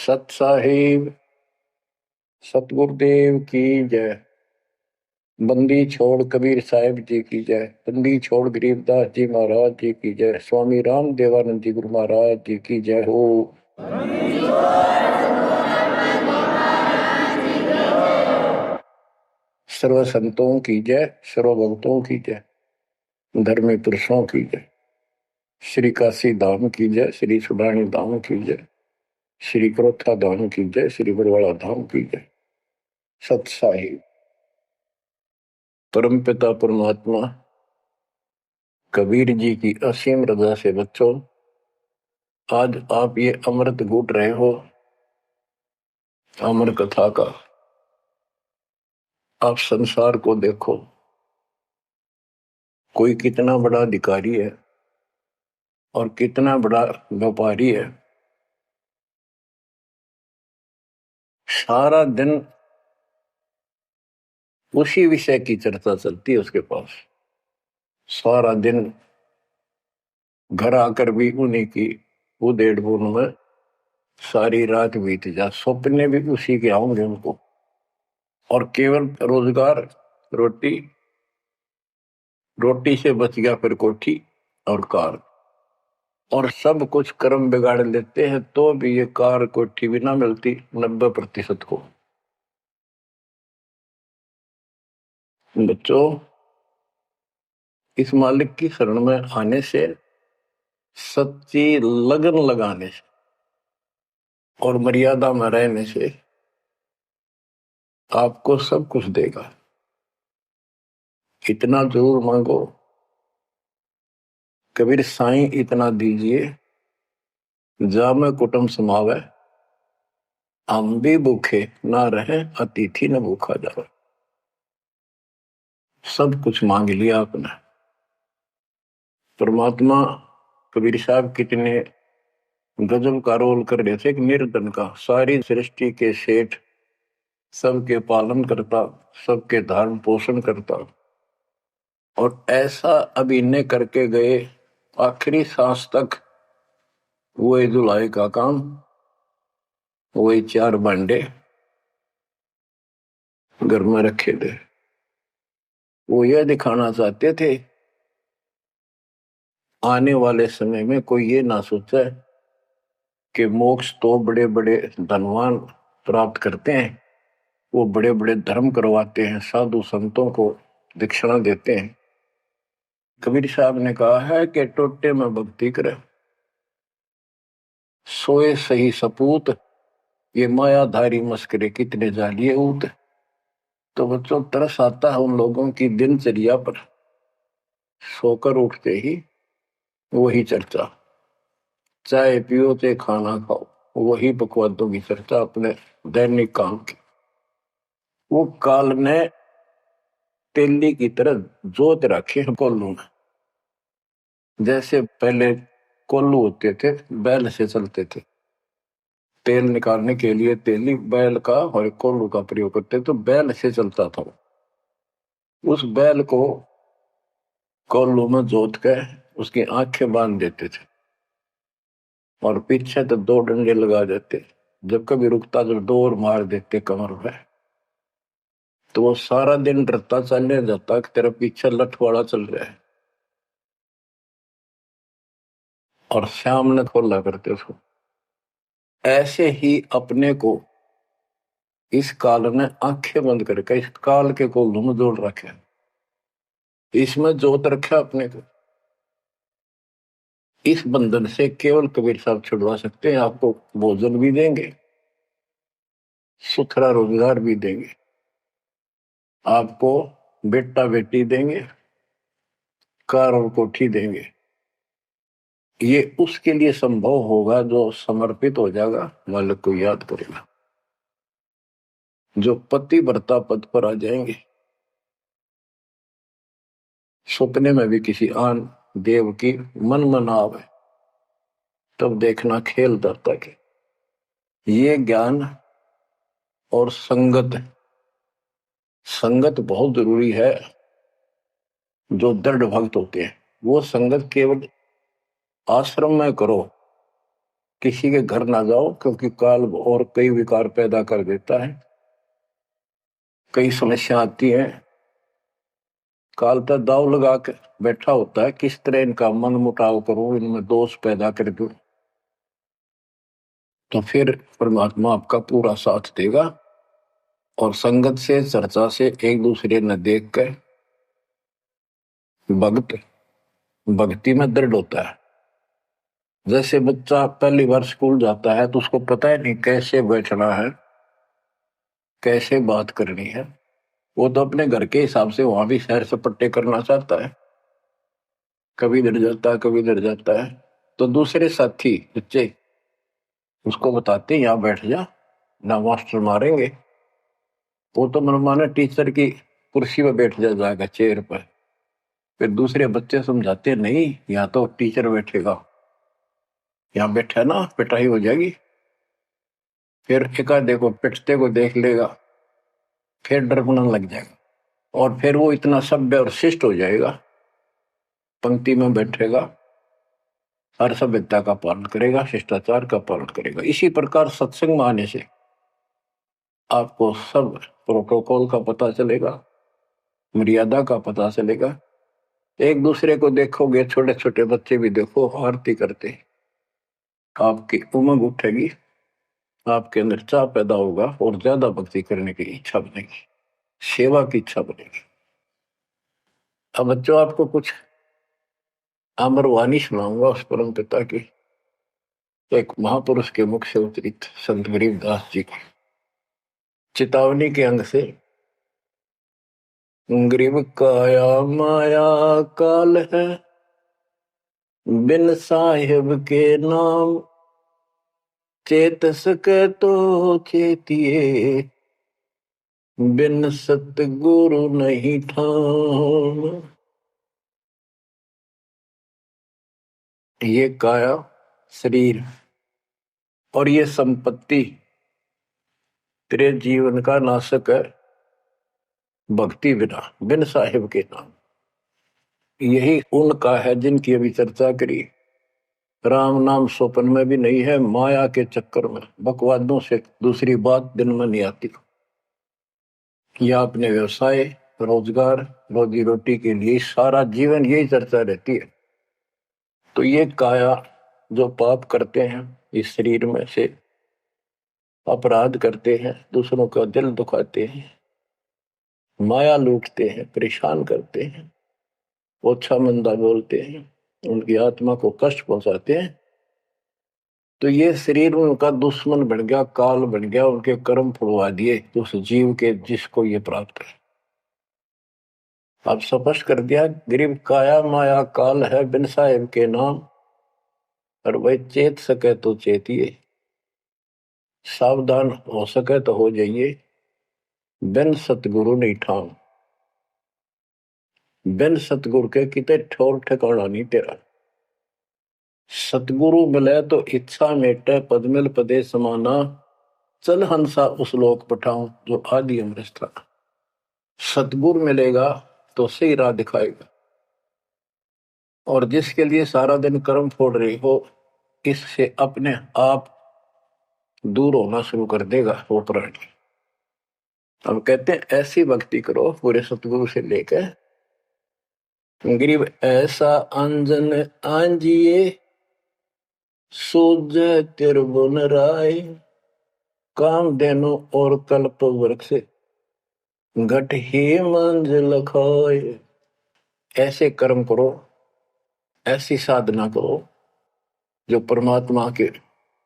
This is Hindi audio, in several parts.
सत साहिब सतगुरुदेव की जय। बंदी छोड़ कबीर साहिब जी की जय। बंदी छोड़ गरीबदास जी महाराज जी की जय। स्वामी राम देवानंद जी गुरु महाराज जी की जय हो। सर्व संतों की जय, सर्व भक्तों की जय, धर्मी पुरुषों की जय। श्री काशी धाम की जय, श्री सुडानी धाम की जय, श्री क्रोथा धाम की जय, श्री बरवाड़ा धाम की जय। सत साहिब परम पिता परमात्मा कबीर जी की असीम रजा से बच्चों, आज आप ये अमृत घूट रहे हो अमर कथा का। आप संसार को देखो, कोई कितना बड़ा अधिकारी है और कितना बड़ा व्यापारी है। सारा दिन उसी विषय की चर्चा चलती है उसके पास। सारा दिन घर आकर भी उन्हीं की उधेड़ बुन में सारी रात बीत जा, सपने भी उसी के आऊंगे उनको। और केवल रोजगार, रोटी, रोटी से बच गया फिर कोठी और कार, और सब कुछ कर्म बिगाड़ लेते हैं तो भी ये कार कोठी भी ना मिलती 90% को। बच्चों, इस मालिक की शरण में आने से, सच्ची लगन लगाने से और मर्यादा में रहने से आपको सब कुछ देगा। इतना जरूर मांगो, कबीर साईं इतना दीजिए, जामे कुटुंब समावे, हम भी भूखे ना रहे, अतिथि न भूखा जावे। सब कुछ मांग लिया आपने। परमात्मा कबीर साहब कितने गजब का रोल कर रहे थे। एक निर्धन का, सारी सृष्टि के सेठ, सबके पालन करता, सबके धारण पोषण करता, और ऐसा अभिनय करके गए आखिरी सांस तक। वही दुलाई का काम, वही 4 भांडे घर में रखे थे। वो यह दिखाना चाहते थे आने वाले समय में कोई ये ना सोचे कि मोक्ष तो बड़े बड़े धनवान प्राप्त करते हैं, वो बड़े बड़े धर्म करवाते हैं, साधु संतों को दक्षिणा देते हैं। कबीर साहब ने कहा है कि टोटे में भक्ति करे, सोए सही सपूत, ये मायाधारी मस्करे कितने जालिए ऊत। तो बच्चों, तरस आता है उन लोगों की दिनचर्या पर। सोकर उठते ही वही चर्चा, चाय पियो चाहे खाना खाओ, वही बकवादों की चर्चा अपने दैनिक काम की। वो काल ने तेली की तरह जोत रखे हैं कोल्लू में। जैसे पहले कोल्लू होते थे, बैल से चलते थे, तेल निकालने के लिए तेली बैल का और कोल्लू का प्रयोग करते, तो बैल से चलता था। उस बैल को कोल्लू में जोत कर उसकी आंखें बांध देते थे और पीछे तो 2 डंडे लगा देते। जब कभी रुकता तो डोर मार देते कमर पे। तो वो सारा दिन डरता चलने जाता कि तेरा पीछे लठवाड़ा चल रहा है, और शाम ने खोला करते उसको। ऐसे ही अपने को इस काल ने आंखें बंद करके इस काल के कोल्लू में जोड़ रखे, इसमें जोत रखा अपने को। इस बंधन से केवल कबीर साहब छुड़वा सकते हैं। आपको भोजन भी देंगे, सुथरा रोजगार भी देंगे, आपको बेटा बेटी देंगे, कार और कोठी देंगे। ये उसके लिए संभव होगा जो समर्पित हो जाएगा, मालिक को याद करेगा। जो पति व्रता पद पर आ जाएंगे, सपने में भी किसी आन देव की मन मना आवे, तब देखना खेल दाता के। ये ज्ञान और संगत, संगत बहुत जरूरी है। जो दृढ़ भक्त होते हैं वो संगत केवल आश्रम में करो, किसी के घर ना जाओ, क्योंकि काल और कई विकार पैदा कर देता है, कई समस्या आती है। काल तो दाव लगा के बैठा होता है, किस तरह इनका मन मुटाव करूं, इनमें दोष पैदा कर दूं, तो फिर परमात्मा आपका पूरा साथ देगा। और संगत से, चर्चा से, एक दूसरे न देख कर भक्त भक्ति में दृढ़ होता है। जैसे बच्चा पहली बार स्कूल जाता है तो उसको पता है नहीं कैसे बैठना है, कैसे बात करनी है। वो तो अपने घर के हिसाब से वहां भी सैर सपट्टे करना चाहता है, कभी डर जाता है, कभी डर जाता है। तो दूसरे साथी बच्चे उसको बताते हैं यहाँ बैठ जा, ना मास्टर मारेंगे। वो तो मनमाना टीचर की कुर्सी पर बैठ जाएगा, चेयर पर। फिर दूसरे बच्चे समझाते हैं नहीं, यहाँ तो टीचर बैठेगा, यहाँ बैठा ना पिटाई हो जाएगी। फिर एक आधे को पिटते को देख लेगा, फिर डरना लग जाएगा, और फिर वो इतना सभ्य और शिष्ट हो जाएगा, पंक्ति में बैठेगा, हर सभ्यता का पालन करेगा, शिष्टाचार का पालन करेगा। इसी प्रकार सत्संग में आने से आपको सब प्रोटोकॉल का पता चलेगा, मर्यादा का पता चलेगा। एक दूसरे को देखोगे, छोटे छोटे बच्चे भी देखो आरती करते, आपकी उमंग उठेगी, आपके अंदर चाह पैदा होगा और ज्यादा भक्ति करने की इच्छा बनेगी, सेवा की इच्छा बनेगी। अब बच्चों आपको कुछ अमरवाणी सुनाऊंगा उस परम पिता की, एक महापुरुष के मुख से उतरित संत गरीबदास जी की चेतावनी के अंग से। गरीब काया माया काल है, बिन साहिब के नाम चेत सके तो चेतिए, बिन सतगुरु नहीं ठाम। ये काया शरीर और ये संपत्ति तेरे जीवन का नाशक है, भक्ति बिना, बिन साहिब के नाम। यही उनका है जिनकी अभी चर्चा करी। राम नाम स्वप्न में भी नहीं है, माया के चक्कर में बकवादों से दूसरी बात दिन में नहीं आती। या अपने व्यवसाय, रोजगार, रोजी रोटी के लिए सारा जीवन यही चर्चा रहती है। तो ये काया जो पाप करते हैं, इस शरीर में से अपराध करते हैं, दूसरों का दिल दुखाते हैं, माया लूटते हैं, परेशान करते हैं, ओछा मंदा बोलते हैं, उनकी आत्मा को कष्ट पहुंचाते हैं, तो ये शरीर उनका दुश्मन बन गया, काल बन गया, उनके कर्म फुलवा दिए उस जीव के जिसको ये प्राप्त है। अब स्पष्ट कर दिया, गरीब काया माया काल है, बिन साहिब के नाम, और वही चेत सके तो चेतिए, सावधान हो सके तो हो जाइए, बिन सतगुरु नहीं ठाम। बिन सतगुरु के कितने ठोर ठिकाना नहीं तेरा। सतगुरु मिले तो इच्छा मेटे, पद मिल पदे समाना, चल हंसा उस लोक पठाऊं जो आदि अमृत था। सतगुरु मिलेगा तो सही राह दिखाएगा, और जिसके लिए सारा दिन कर्म फोड़ रही हो, इससे अपने आप दूर होना शुरू कर देगा वो प्राणी। अब कहते हैं ऐसी भक्ति करो पूरे सतगुरु से लेकर, गरीब ऐसा अंजन आंजिए, सूझ त्रिभुवन राय, काम देनो और कल्प वृक्ष, घट ही मंजिल खाए। ऐसे कर्म करो, ऐसी साधना करो जो परमात्मा के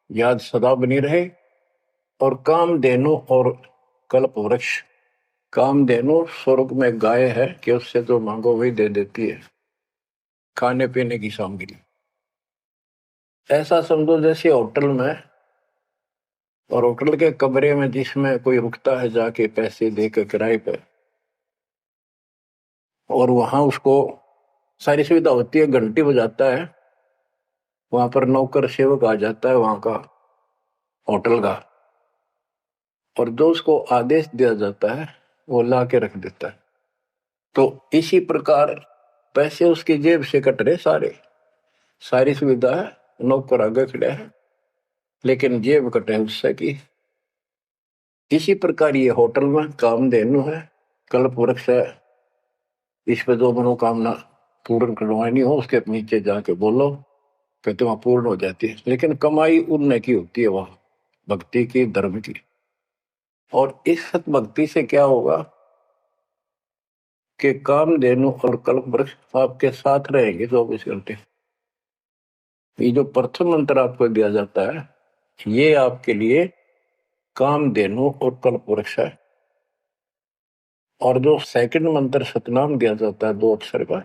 याद सदा बनी रहे, और काम देनो और कल्प वृक्ष। काम देनो स्वर्ग में गाय है कि उससे जो मांगो वही दे देती है, खाने पीने की सामग्री। ऐसा समझो जैसे होटल में, और होटल के कमरे में जिसमें कोई रुकता है जाके पैसे देकर किराए पे, और वहां उसको सारी सुविधा होती है, घंटी बजाता है, वहां पर नौकर सेवक आ जाता है वहां का होटल का, और जो उसको आदेश दिया जाता है वो ला के रख देता है। तो इसी प्रकार पैसे उसकी जेब से कट रहे सारे, सारी सुविधा है, नौकर आगे खड़े है, लेकिन जेब कटे उससे की। इसी प्रकार ये होटल में कामधेनु है, कल्प वृक्ष है। इस पे जो मनोकामना पूर्ण करवानी हो उसके नीचे जाके बोलो, फिर तो वहां पूर्ण हो जाती है। लेकिन कमाई उनने की होती है वहां, भक्ति की, धर्म की। और इस सत भक्ति से क्या होगा कि कामधेनु और कल्प वृक्ष आपके साथ रहेंगे 24 घंटे। ये जो प्रथम मंत्र आपको दिया जाता है, ये आपके लिए कामधेनु और कल्प वृक्ष है। और जो सेकंड मंत्र सतनाम दिया जाता है 2 अक्षर का,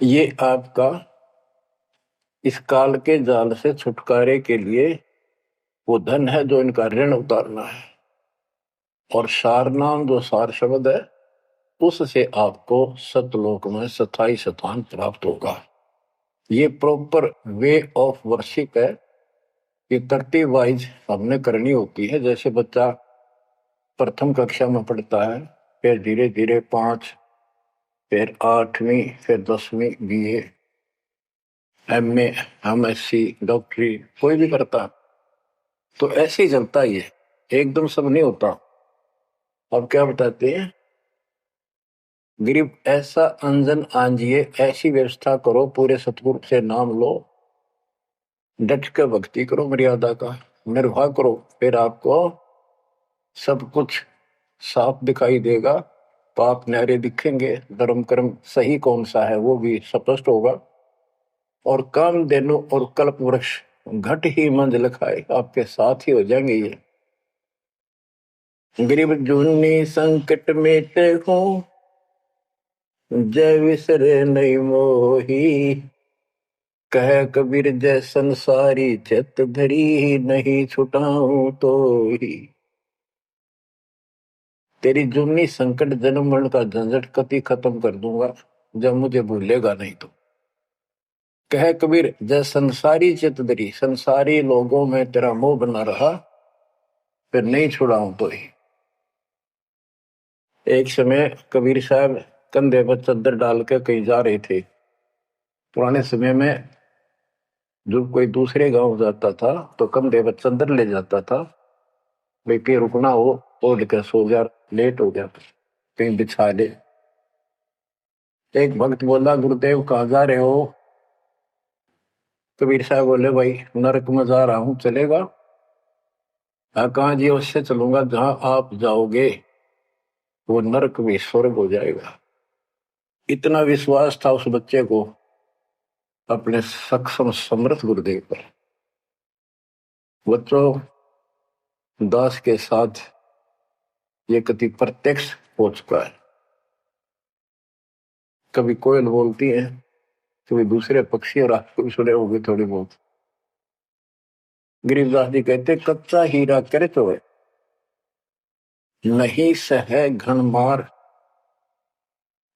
ये आपका इस काल के जाल से छुटकारे के लिए वो धन है जो इनका ऋण उतारना है। और सार नाम जो सार शब्द है, उससे आपको सतलोक में स्थायी स्थान प्राप्त होगा। ये प्रॉपर वे ऑफ वर्शिप है। ये तरतीब वाइज हमने करनी होती है। जैसे बच्चा प्रथम कक्षा में पढ़ता है, फिर धीरे धीरे 5, फिर 8वीं, फिर 10वीं BA, MA, MSc, डॉक्टरी कोई भी करता, तो ऐसे ही चलता ही है, एकदम सब नहीं होता। अब क्या बताते हैं, गरीब ऐसा अंजन आंजिए, ऐसी व्यवस्था करो, पूरे सतगुरु से नाम लो, डट के भक्ति करो, मर्यादा का निर्वाह करो, फिर आपको सब कुछ साफ दिखाई देगा। पाप न्यारे दिखेंगे, धर्म कर्म सही कौन सा है वो भी स्पष्ट होगा। और कामधेनु और कल्प वृक्ष घट ही मंजिल खाए, आपके साथ ही हो जाएंगे ये। गरीब जूनी संकट मेटे हो, जय विसरे नहीं मोही, कह कबीर जय संसारी, चित धरी नहीं छुटाऊं तो ही। तेरी जूनी संकट जन्म मरण का झंझट कति खत्म कर दूंगा जब मुझे भूलेगा नहीं तो। कह कबीर जय संसारी चित धरी, संसारी लोगों में तेरा मोह बना रहा, फिर नहीं छुड़ाऊं तो ही। एक समय कबीर साहब कंधे पर चद्दर डाल के कहीं जा रहे थे। पुराने समय में जब कोई दूसरे गांव जाता था तो कंधे पर चद्दर ले जाता था, भाई कहीं रुकना हो, ओढ़ के सो जा, लेट हो गया कहीं बिछा ले। एक भक्त बोला, गुरुदेव कहाँ जा रहे हो? कबीर साहब बोले, भाई नरक में जा रहा हूं, चलेगा? कहाँ जी? उससे चलूंगा जहां आप जाओगे वो नरक भी स्वर्ग हो जाएगा। इतना विश्वास था उस बच्चे को अपने सक्षम समर्थ गुरुदेव पर। बच्चों, दास के साथ ये कति प्रत्यक्ष हो चुका है। कभी कोयल बोलती है, कभी दूसरे पक्षी, और आपको भी सुने होंगे थोड़ी बहुत। गरीबदास जी कहते, कच्चा हीरा करे तो नहीं सह घन मार,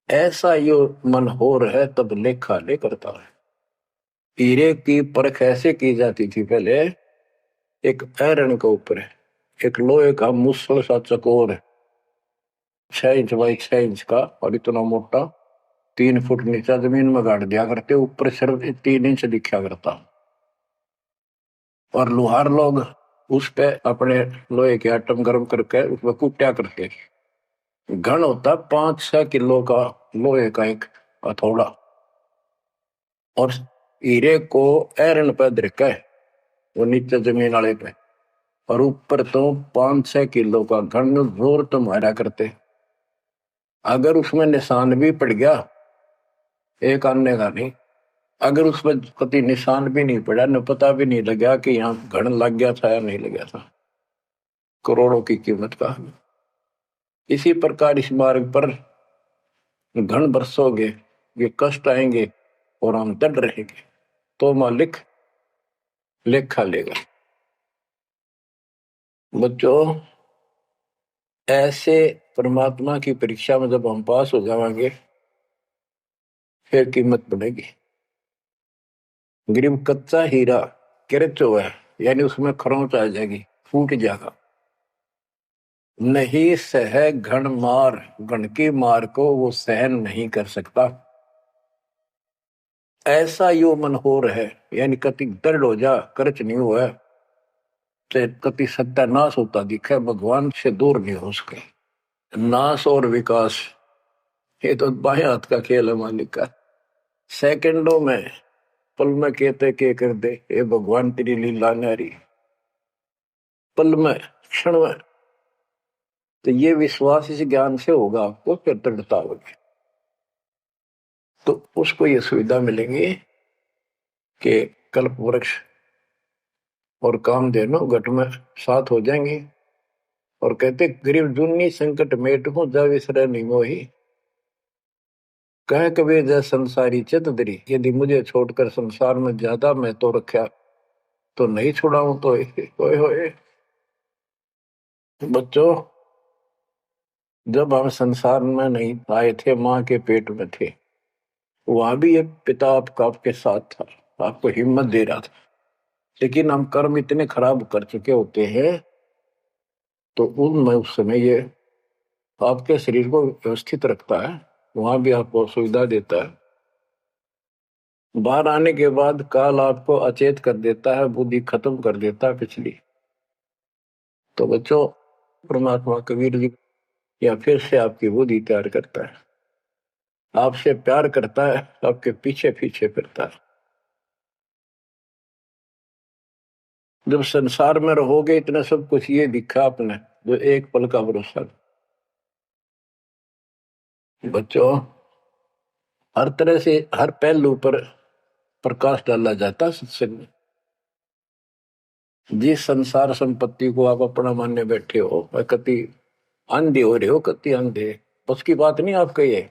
ऐसा यो मन होर है तब लेखा ले करता है। हीरे की परख ऐसे की जाती थी पहले, एक आयरन के ऊपर है, एक लोहे का मुसल सा चकोर है, 6 इंच बाई 6 इंच का, और इतना मोटा, 3 फुट नीचा जमीन में गाड़ दिया करते, ऊपर सिर्फ 3 इंच दिखा करता। और लोहार लोग उस पे अपने लोहे के आइटम गर्म करके उसमें कूटा करते। घन होता 5-6 किलो का लोहे का एक हथौड़ा, और हीरे को आयरन पे धरका है वो नीचे जमीन वाले पे, और ऊपर तो 5-6 किलो का घन जोर तो मारा करते। अगर उसमें निशान भी पड़ गया, एक आने का नहीं, अगर उसमें कभी निशान भी नहीं पड़ा, न पता भी नहीं लगा कि यहाँ घन लग गया था या नहीं लग गया था, करोड़ों की कीमत का। इसी प्रकार इस मार्ग पर घन बरसोगे, ये कष्ट आएंगे और हम डट रहेंगे, तो मालिक लेखा लेगा। बच्चों, ऐसे परमात्मा की परीक्षा में जब हम पास हो जाएंगे, फिर कीमत बढ़ेगी। गरीब कच्चा हीरा किरचो है, यानी उसमें खरोंच आ जाएगी, फूट जाएगा। नहीं सह घन मार, घन की मार को वो सहन नहीं कर सकता। ऐसा यो मन हो रहा है, यानी कति दृढ़ हो जा, कर्च नहीं हुआ तो कति सत्यानाश होता दिखे, भगवान से दूर नहीं हो सके। नाश और विकास ये तो बाएं हाथ का खेल है मालिक का। सेकंडों में, पल में कहते के कर दे, ये भगवान तेरी लीला न्यारी, पल में, क्षण में। तो ये विश्वास इस ज्ञान से होगा आपको, फिर दृढ़ता होगी। तो उसको ये सुविधा मिलेगी कि कल्प वृक्ष और कामधेनु घट में साथ हो जाएंगे। और कहते गरीब जुन्नी संकट मेट हूं जा विसरे नहीं मोही, कह कबीर जय संसारी चित दरी, यदि मुझे छोड़कर संसार में ज्यादा मैं तो रखा तो नहीं छुड़ाऊं तो होए होए। बच्चों, जब हम संसार में नहीं आए थे, माँ के पेट में थे, वहां भी एक पिता आपका आपके साथ था, आपको हिम्मत दे रहा था। लेकिन हम कर्म इतने खराब कर चुके होते हैं, तो उनमें उस समय ये आपके शरीर को व्यवस्थित रखता है, वहां भी आपको सुविधा देता है। बाहर आने के बाद काल आपको अचेत कर देता है, बुद्धि खत्म कर देता है पिछली। तो बच्चों, परमात्मा कबीर जी या फिर से आपकी बुद्धि तैयार करता है, आपसे प्यार करता है, आपके पीछे पीछे फिरता है। जब संसार में रहोगे, इतना सब कुछ ये दिखा आपने, जो एक पल का भरोसा। बच्चों, हर तरह से हर पहलू पर प्रकाश डाला जाता है सत्संग में। जिस संसार संपत्ति को आप अपना मानने बैठे हो, कति अंधे हो रहे हो, कति अंधे, उसकी बात नहीं आपका ये।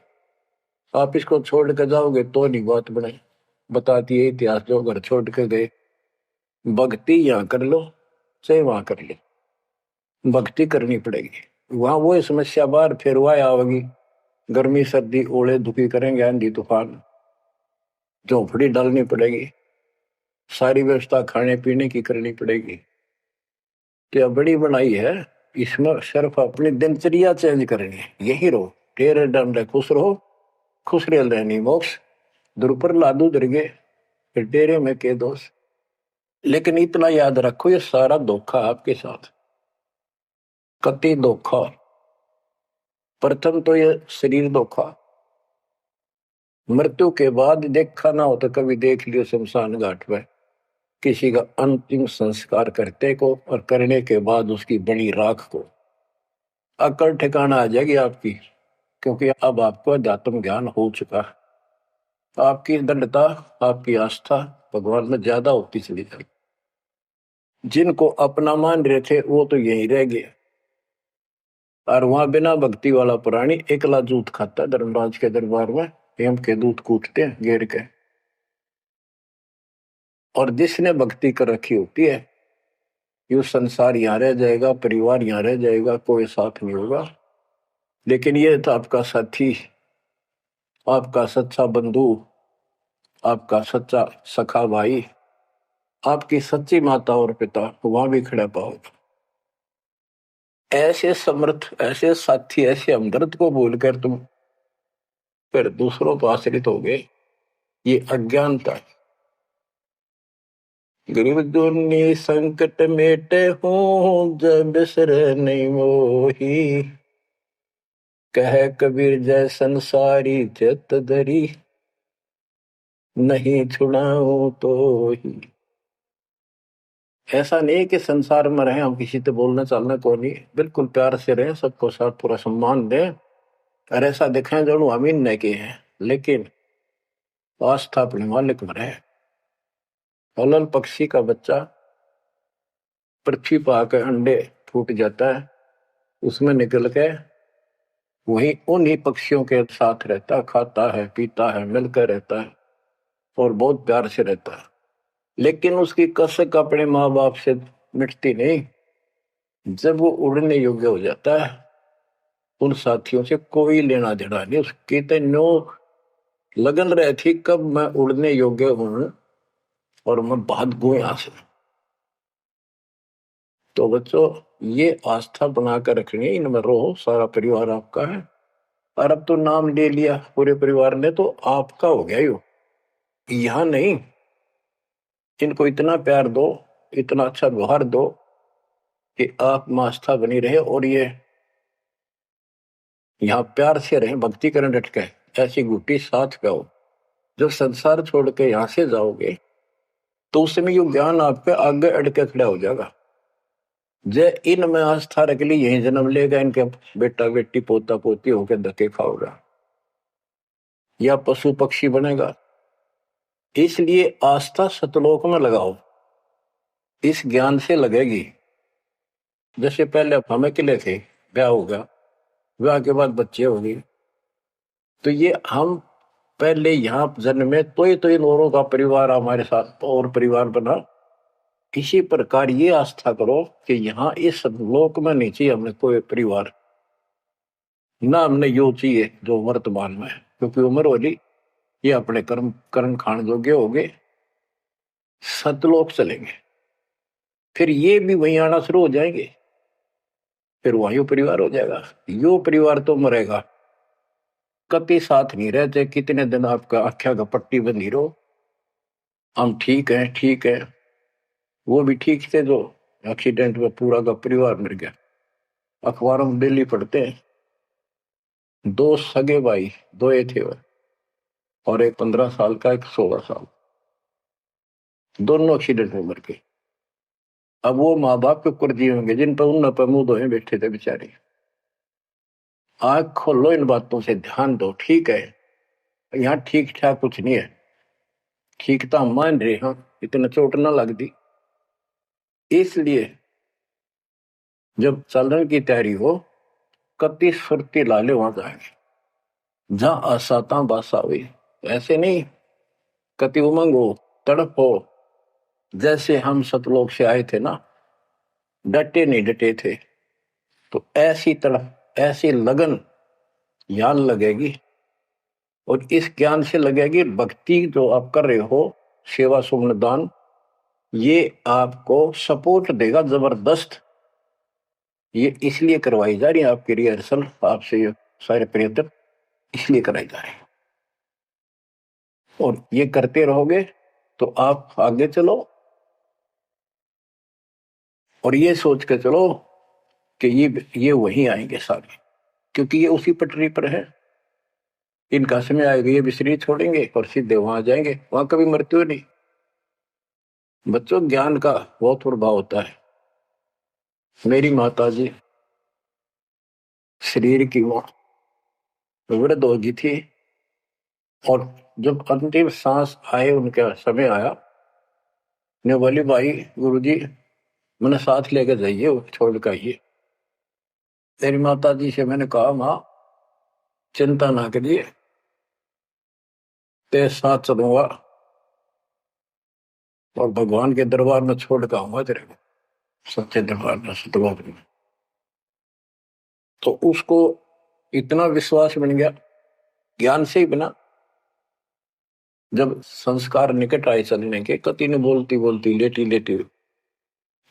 आप इसको छोड़ कर जाओगे तो नहीं बात बने। बताती है इतिहास, जो घर छोड़ के गए, भक्ति यहाँ कर लो चाहे वहां कर लो, भक्ति करनी पड़ेगी। वहां वो समस्या बार फिर वह आवेगी, गर्मी सर्दी ओले दुखी करेंगे, आंधी तूफान, झोंपड़ी डालनी पड़ेगी, सारी व्यवस्था खाने पीने की करनी पड़ेगी। तो बड़ी बनाई है, इसमें सिर्फ अपनी दिनचर्या चेंज करनी है। यही रहो, टेरे डंडे खुश रहो, खुश रह रहनी मोक्ष, दुर्पर लादू दरगे, फिर डेरे में के दोष। लेकिन इतना याद रखो, ये सारा धोखा आपके साथ, कति धोखा। प्रथम तो ये शरीर धोखा, मृत्यु के बाद देखा ना हो तो कभी देख लियो शमशान घाट में किसी का अंतिम संस्कार करते को, और करने के बाद उसकी बड़ी राख को। अकल ठिकाना आ जाएगी आपकी, क्योंकि अब आपको अध्यात्म ज्ञान हो चुका है। आपकी दृढ़ता, आपकी आस्था भगवान में ज्यादा होती चली जाएगी। जिनको अपना मान रहे थे वो तो यही रह गए, और वहां बिना भक्ति वाला प्राणी एकला जूत खाता, धर्मराज के दरबार में हेम के दूत कूटते हैं घेर के। और जिसने भक्ति कर रखी होती है, ये संसार यहाँ रह जाएगा, परिवार यहाँ रह जाएगा, कोई साथ नहीं होगा। लेकिन ये तो आपका साथी, आपका सच्चा बंधु, आपका सच्चा सखा भाई, आपकी सच्ची माता और पिता वहां भी खड़ा पाओगे। ऐसे समर्थ, ऐसे साथी, ऐसे हमदर्द को भूलकर तुम फिर दूसरों पर आश्रित हो गए, ये अज्ञानता है। गरीब दुनी संकट मेटे हूं जब बिसर नहीं मोही, कह कबीर जय संसारी चित धरी, नहीं छुड़ाऊं तो ही। ऐसा नहीं कि संसार में रहे हम किसी से बोलना चालना को नहीं, बिल्कुल प्यार से रहे, सबको साथ पूरा सम्मान दें, और ऐसा दिखाएं जो हम इन नहीं के हैं, लेकिन आस्था अपने मालिक में रहे। अलल पक्षी का बच्चा पृथ्वी पर आकर अंडे फूट जाता है, उसमें निकल के वही उन्हीं पक्षियों के साथ रहता, खाता है, पीता है, मिलकर रहता है और बहुत प्यार से रहता है। लेकिन उसकी कसक अपने माँ बाप से मिटती नहीं। जब वो उड़ने योग्य हो जाता है, उन साथियों से कोई लेना देना नहीं, उसकी तो नो लगन रही थी कब मैं उड़ने योग्य हूं और मैं भाग गूं यहां से। तो बच्चों, ये आस्था बनाकर रखनी है, इनमें रहो, सारा परिवार आपका है। और अब तो नाम ले लिया पूरे परिवार ने, तो आपका हो गया यो। यहां नहीं, इनको इतना प्यार दो, इतना अच्छा व्यवहार दो कि आप में आस्था बनी रहे और ये यहाँ प्यार से रहे, भक्ति करें डट के, ऐसी गुटी साथ पाओ। जब संसार छोड़ के यहां से जाओगे तो उस समय ये ज्ञान आपके आगे अड़ के खड़ा हो जाएगा। जय इन में आस्था रख ली, यही जन्म लेगा, इनके बेटा बेटी पोता पोती होकर धक्के खाओगा या पशु पक्षी बनेगा। इसलिए आस्था सतलोक में लगाओ, इस ज्ञान से लगेगी। जैसे पहले हम अकेले थे, ब्याह होगा, ब्याह के बाद बच्चे होंगे, तो ये हम पहले यहाँ जन्म में तो इन औरों का परिवार हमारे साथ और परिवार बना। इसी प्रकार ये आस्था करो कि यहाँ इस लोक में नहीं चाहिए हमें कोई परिवार, ना हमने यो चाहिए जो वर्तमान में है, क्योंकि उम्र वाली ये अपने कर्म कर्म खान योग्य हो गए, सतलोक चलेंगे, फिर ये भी वहीं आना शुरू हो जाएंगे, फिर वहीं परिवार हो जाएगा। यो परिवार तो मरेगा, कभी साथ नहीं रहते, कितने दिन आपका आख्या का पट्टी बंधी रहो, हम ठीक है ठीक है। वो भी ठीक थे जो एक्सीडेंट में पूरा का परिवार मर गया। अखबारों में डेली पढ़ते हैं, 2 सगे भाई, 2 थे वो, और एक 15 साल का, एक 16 साल, दोनों एक्सीडेंट में मर गए। अब वो माँ बाप के ऊपर जी होंगे जिन पर उन पर मुंह धोए बैठे थे बेचारे। आंख खोलो, इन बातों से ध्यान दो। ठीक है, यहाँ ठीक ठाक कुछ नहीं है, ठीक तो हम मान रहे हैं, इतना चोट ना लग दी। इसलिए जब चलने की तैयारी हो, कति सुरती लाले वहां जाएंगे जहां आसाता बासा हुई। ऐसे नहीं कति उमंग हो, तड़प हो, जैसे हम सतलोक से आए थे ना, डटे नहीं डटे थे, तो ऐसी तड़प ऐसी लगन यान लगेगी। और इस ज्ञान से लगेगी भक्ति जो आप कर रहे हो, सेवा सुमन दान, ये आपको सपोर्ट देगा जबरदस्त। ये इसलिए करवाई जा रही है आपकी रिहर्सल, आपसे ये सारे प्रयत्न इसलिए कराई जा रहे हैं। और ये करते रहोगे तो आप आगे चलो, और ये सोच के चलो कि ये वहीं आएंगे सारे, क्योंकि ये उसी पटरी पर है। इनका समय आएगा, ये भी शरीर छोड़ेंगे और सीधे वहां जाएंगे, वहां कभी मृत्यु नहीं। बच्चों, ज्ञान का बहुत प्रभाव होता है। मेरी माता जी शरीर की वो वृद्ध हो गई थी, और जब अंतिम सांस आए, उनका समय आया, ने बोली भाई गुरुजी मैंने साथ लेकर जाइए, छोड़ कर आइए। तेरी माता जी से मैंने कहा, माँ चिंता ना करिए, तेरे साथ चलूंगा और भगवान के दरबार में छोड़ कर आऊंगा तेरे को, सच्चे दरबार में, सतलोक में। तो उसको इतना विश्वास बन गया ज्ञान से ही बना। जब संस्कार निकट आए चलने के, कति ने बोलती बोलती लेटी लेटी,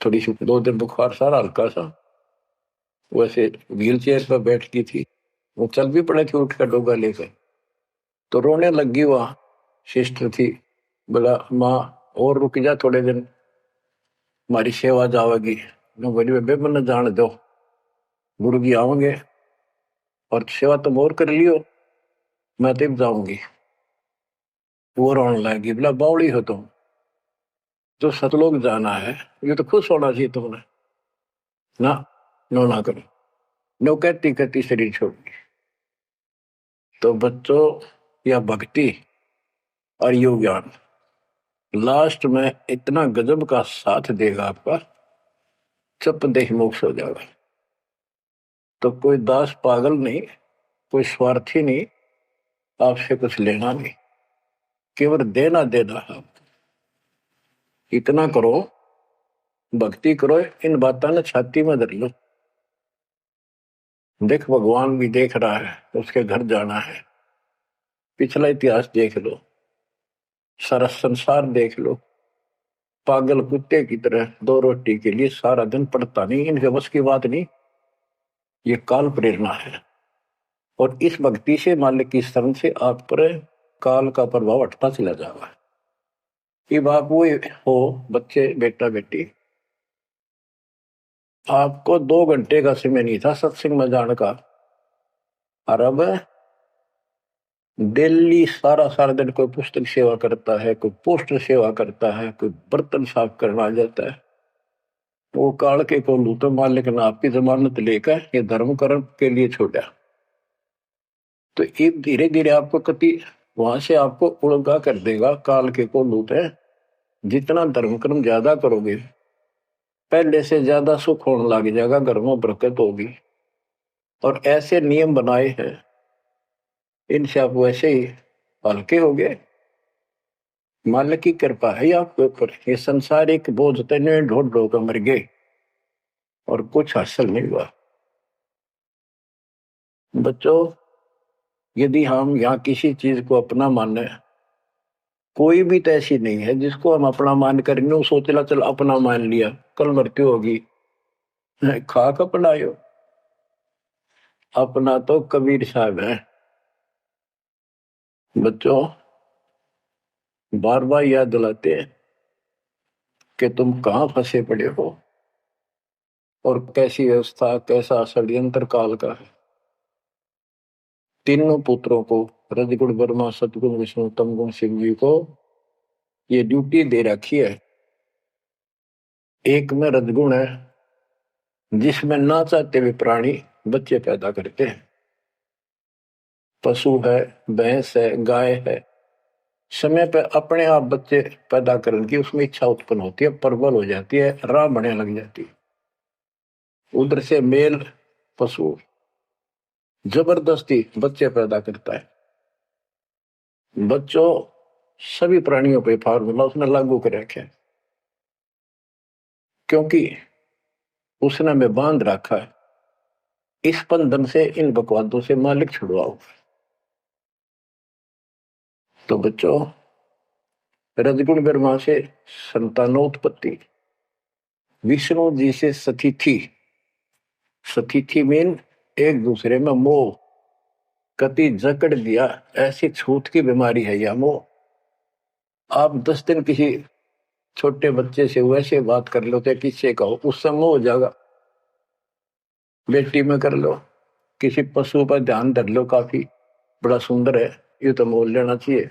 थोड़ी सी 2 दिन बुखार सारा हल्का सा, वैसे व्हील चेयर पर बैठ की थी, वो चल भी पड़े थे उठ कर डोगा लेकर, तो रोने लगी। वहां सिस्टर थी, बोला माँ और रुक जा थोड़े दिन, हमारी सेवा जावेगी। मैं बोली बेबे मैंने जान दो, गुरु जी आओगे और सेवा तुम और कर लियो, मैं तब जाऊंगी। वो रोने लगी, बोला बावड़ी हो तुम, जो सतलोक जाना है ये तो खुश होना चाहिए तुमने, ना नो ना करो। नो कहती कहती शरीर छोड़ दी। तो बच्चों, या भक्ति और योग ज्ञान लास्ट में इतना गजब का साथ देगा आपका, चप देह मोक्ष हो जाएगा। तो कोई दास पागल नहीं, कोई स्वार्थी नहीं, आपसे कुछ लेना नहीं, केवल देना देना है। इतना करो, भक्ति करो, इन बातों ने छाती में धर लो। देख भगवान भी देख रहा है, उसके घर जाना है, पिछला इतिहास देख लो, सारा संसार देख लो। पागल कुत्ते की तरह 2 रोटी के लिए सारा दिन पड़ता नहीं, इनके बस की बात नहीं। ये काल प्रेरणा है, और इस भक्ति से, मालिक की शरण से आप पर काल का प्रभाव हटता चला जाएगा। कि आप वो हो बच्चे बेटा बेटी, आपको 2 घंटे का समय नहीं था सत्संग में जाने का, और अब डेली सारा सारा दिन कोई पुस्तक सेवा करता है, कोई पोस्टर सेवा करता है, कोई बर्तन साफ करना आ जाता है। वो काल के को लू तो मालिक ने आपकी जमानत लेकर ये धर्म कर्म के लिए छोड़ा। तो ये धीरे धीरे आपको कति वहां से आपको उड़गा कर देगा काल के को लूट है। जितना धर्म कर्म ज्यादा करोगे पहले से ज्यादा सुख होने लग जाएगा, घर में बरकत होगी। और ऐसे नियम बनाए हैं, इनसे आप वैसे ही हल्के हो गए। मालिक की कृपा है आपके ऊपर। ये संसारिक बोझ तने ढोड़ ढो कर मर गए और कुछ हासिल नहीं हुआ। बच्चों, यदि हम यहाँ किसी चीज को अपना माने, कोई भी तो ऐसी नहीं है जिसको हम अपना मान कर सोचला चल अपना मान लिया कल मृत्यु होगी, खाक अपनायो। अपना तो कबीर साहब है। बच्चों, बार बार याद दिलाते हैं कि तुम कहाँ फंसे पड़े हो और कैसी व्यवस्था, कैसा षड्यंत्र काल का है। तीनों पुत्रों को, रजगुण ब्रह्मा सतगुण विष्णु तमगुण शिव जी को ये ड्यूटी दे रखी है। एक में रजगुण है जिसमें ना चाहते हुए प्राणी बच्चे पैदा करते हैं। पशु है, भैंस है, गाय है, समय पे अपने आप बच्चे पैदा करने की उसमें इच्छा उत्पन्न होती है, प्रबल हो जाती है, राह बढ़ने लग जाती है। उधर से मेल पशु जबरदस्ती बच्चे पैदा करता है। बच्चों, सभी प्राणियों पे फार्मूला उसने लागू कर रखा है, क्योंकि उसने हमें बांध रखा है। इस बंधन से, इन बकवादों से मालिक छुड़वाओ। तो बच्चों, रजगुण ब्रह्मा से संतानोत्पत्ति, विष्णु जी से सतिथि, सतिथि मीन एक दूसरे में मोह, कति जकड़ दिया, ऐसी छूत की बीमारी है यह मोह। आप 10 दिन किसी छोटे बच्चे से वैसे बात कर लो तो किससे कहो, उससे मोह हो जाएगा। बेटी में कर लो, किसी पशु पर ध्यान धर लो, काफी बड़ा सुंदर है, ये तो मोल लेना चाहिए।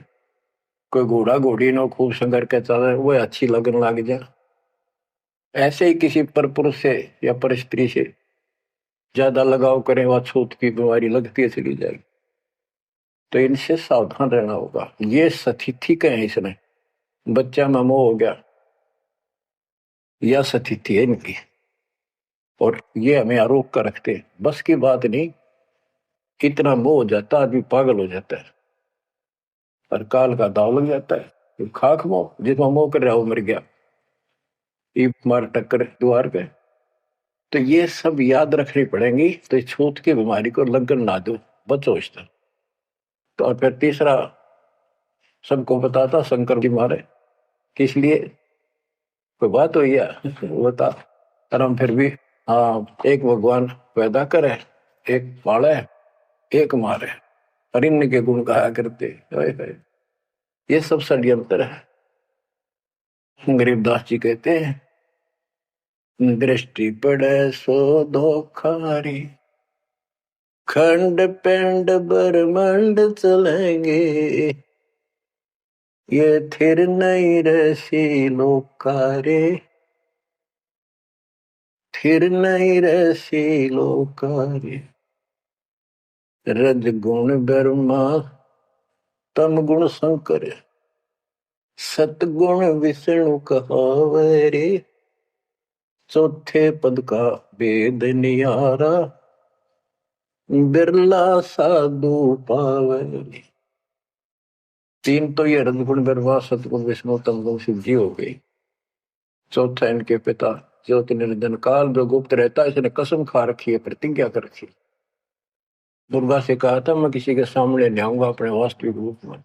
कोई घोड़ा घोड़ी नो खूब संगर के चल वो अच्छी लगने लग जाए। ऐसे ही किसी पर पुरुष से या पर स्त्री से ज्यादा लगाव करें, वह छूत की बीमारी लगती है चली जाएगी। तो इनसे सावधान रहना होगा। ये सतिथि कहे इसने, बच्चा में मोह हो गया, यह सतिथि है इनकी, और ये हमें आरोप कर रखते हैं। बस की बात नहीं, इतना मोह हो जाता आदमी पागल हो जाता है और काल का दाव लग जाता है। खाक मोह, जिसमें मोह कर रहा वो मर गया, ये मार टक्कर द्वार पे। तो ये सब याद रखनी पड़ेंगी, तो इस छूत की बीमारी को लगन ना दो, बचो इससे। तो और फिर तीसरा सबको बताता शंकर जी मारे किस लिए, कोई बात हुई है बता। और हम फिर भी, हाँ, एक भगवान पैदा करे, एक पाले, एक मारे, और इनके गुण गाया करते। ये सब षड्यंत्र है। गरीबदास जी कहते हैं, दृष्टि पड़े सो धोखारी, खंड पिंड ब्रह्मांड चलेंगे, ये थिर नहीं रसी लोकारे, थिर नहीं रसी लोकारे। रज गुण ब्रह्मा तम गुण शंकर, सतगुण विष्णु कहावरे, चौथे पद का वेद नियारा, बिरला साधु पावरी। तीन तो ये रजगुण ब्रह्मा सतगुण विष्णु तमगुण शिव जी हो गई। चौथा इनके पिता ज्योति निरंजन काल जो गुप्त रहता है, इसने कसम खा रखी है, प्रतिज्ञा कर रखी। दुर्गा से कहा था मैं किसी के सामने नहीं आऊंगा अपने वास्तविक रूप में,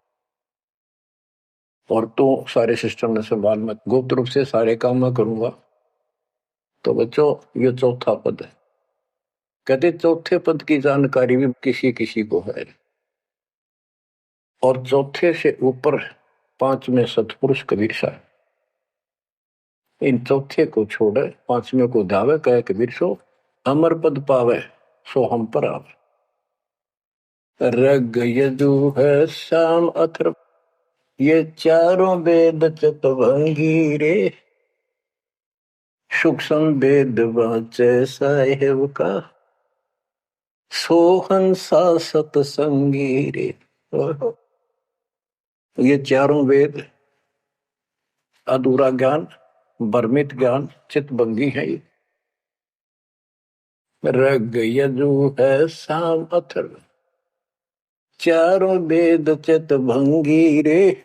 और तो सारे सिस्टम ने संभाल, मैं गुप्त रूप से सारे काम मैं करूंगा। तो बच्चों, ये चौथा पद है। कहते चौथे पद की जानकारी भी किसी किसी को है, और चौथे से ऊपर पांचवें सतपुरुष कबीर साहब। इन चौथे को छोड़े पांचवें को धावे, कहे कबीर सो अमर पद पावे सो हम पर आवे। रग यजु है शाम अथर्व ये चारों वेद चतुर्भंगी रे, सूक्ष्म वेद वाचे साहेब का सोहन सा सतसंगी रे। ये चारों वेद अधूरा ज्ञान, भ्रमित ज्ञान, चितभंगी है। रग यजु है साम अथर्व चारों वेद चितभंगी रे,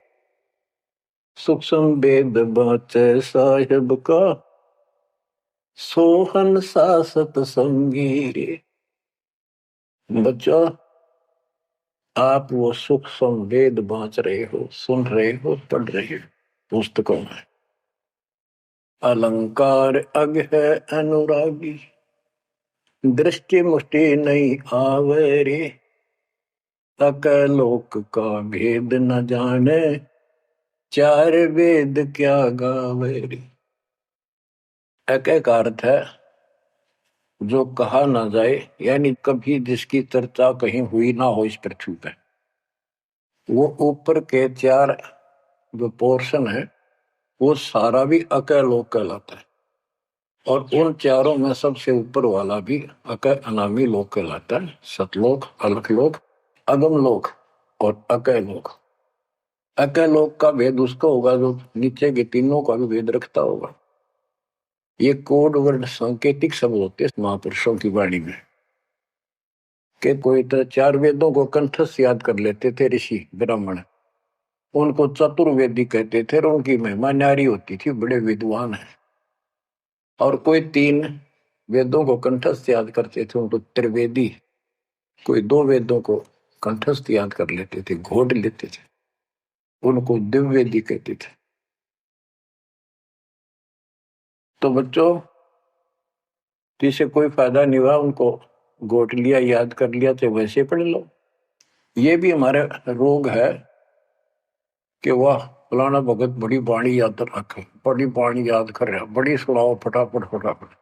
सूक्ष्म वेद बाचे साहिब का सोहन सा सतसंगी रे। बच्चों, आप वो सूक्ष्म वेद बांच रहे हो, सुन रहे हो, पढ़ रहे हो पुस्तकों में। अलंकार अग है अनुरागी, दृष्टि मुष्टि नहीं आवे रे, अकलोक का भेद न जाने, चार वेद क्या गावे रे। एक अर्थ है जो कहा ना जाए, यानी कभी जिसकी चर्चा कहीं हुई ना हो इस पृथ्वी पे। वो ऊपर के चार जो पोर्शन है वो सारा भी अकलोक कहलाता है, और उन चारों में सबसे ऊपर वाला भी अकय अनामी लोक कहलाता है। सतलोक, अलखलोक, अगम लोक और अकय लोक। अकय लोक का भेद उसका होगा जो नीचे के तीनों का भी भेद रखता होगा। ये कोड वर्ड सांकेतिक शब्द होते हैं महापुरुषों की वाणी में, कि कोई तो चार वेदों को कंठस्थ याद कर लेते थे ऋषि ब्राह्मण, उनको चतुर्वेदी कहते थे और उनकी महिमा न्यारी होती थी, बड़े विद्वान है। और कोई तीन वेदों को कंठस्थ याद करते थे, उनको त्रिवेदी। कोई दो वेदों को कंठस्थ याद कर लेते थे, घोट लेते थे, उनको दिव्यवेदी कहते थे। तो बच्चों, जिसे कोई फायदा नहीं हुआ, उनको घोट लिया, याद कर लिया, तो वैसे पढ़ लो। ये भी हमारे रोग है कि वह फलाना भगत बड़ी वाणी याद रखे, बड़ी वाणी याद कर रहा, बड़ी सुनाओ फटाफट फटाफट।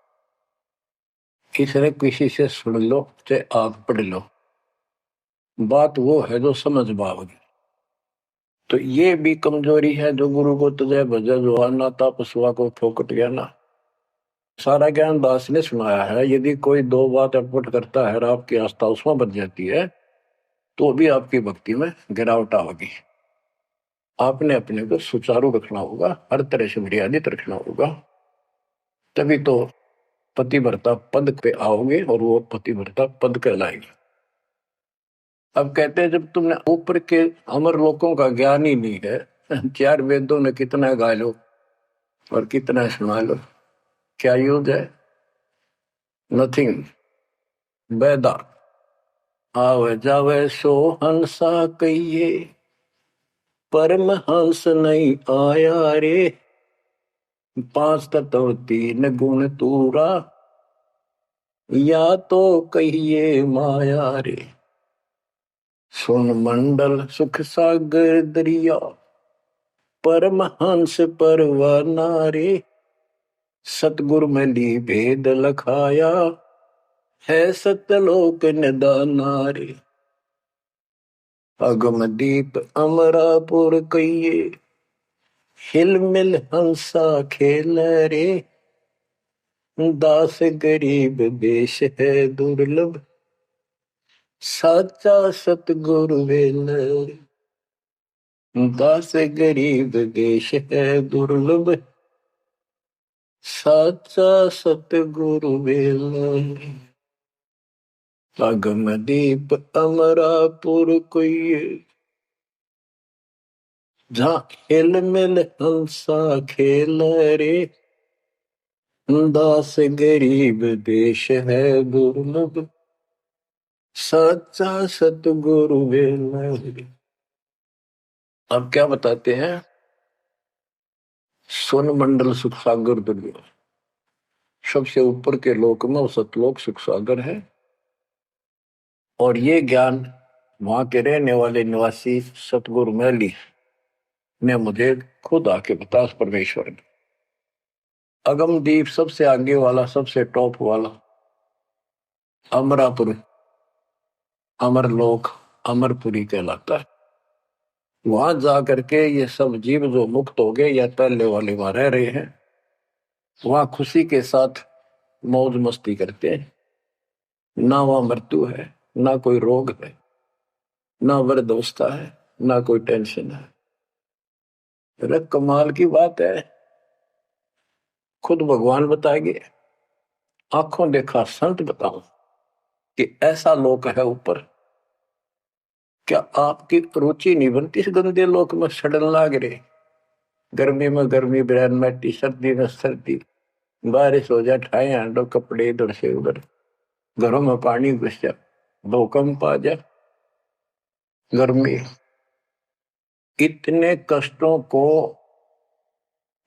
इसने किसी से सुन लो चाहे आप पढ़ लो, बात वो है जो समझ पाओगे। तो ये भी कमजोरी है जो गुरु को तुझे भजे जो आना था पशुआ को फोकट गया ना। सारा ज्ञान दास ने सुनाया है। यदि कोई दो बात अटपट करता है और आपकी आस्था उसमें बच जाती है तो भी आपकी भक्ति में गिरावट होगी। आपने अपने को सुचारू रखना होगा, हर तरह से मर्यादित रखना होगा, तभी तो पतिव्रता पद पे आओगे और वो पतिव्रता पद कहलाएगी। अब कहते हैं जब तुमने ऊपर के अमर लोकों का ज्ञान ही नहीं है, चार वेदों में कितना गा लो और कितना सुना लो, क्या यूज है? नथिंग। बैदा आवे जावे सो हंसा कहिए, परमहंस नहीं आया रे, पांच तत्व तीन गुण तूरा, या तो कहिए माया रे। सुन मंडल सुख सागर दरिया, परमहंस परवाना रे, सतगुरु में ली भेद लखाया, है सतलोक निदाना रे। अगम दीप अमरापुर कहिए, हिल मिल हंसा खेल रे, दास गरीब देश है दुर्लभ, साचा सतगुरु वेल। दास गरीब देश है दुर्लभ, साचा सतगुरु वेल। अगम दीप अमरापुर कोई, जहाँ हिल मिल हंसा खेल रे, दास गरीब देश है दुर्लभ, सच्चा सतगुरु वेल। अब क्या बताते हैं? सुन मंडल सुख सागर दुर्लभ, सबसे ऊपर के लोक में वो सतलोक सुख सागर है। और ये ज्ञान वहां के रहने वाले निवासी सतगुरु में ली, ने मुझे खुद आके बता उस परमेश्वर ने। अगमदीप सबसे आगे वाला, सबसे टॉप वाला, अमरापुर, अमरलोक, अमरपुरी कहलाता है। वहां जा करके ये सब जीव जो मुक्त हो गए या पहले वाले वहां रह रहे हैं, वहां खुशी के साथ मौज मस्ती करते हैं। ना वहां मृत्यु है, ना कोई रोग है, ना वृद्धावस्था है, ना कोई टेंशन है। अरे कमाल की बात है, खुद भगवान बताएंगे, आंखों देखा संत बताओ कि ऐसा लोक है ऊपर। क्या आपकी रुचि नहीं बनती इस गंदे लोक में सड़न लाग रहे? गर्मी में गर्मी ब्रैन मैटी, सर्दी में सर्दी, बारिश हो जाए ठाए हांडो कपड़े इधर से उधर, घरों में पानी घुस जाए, भूकंप आ जाए, गर्मी, इतने कष्टों को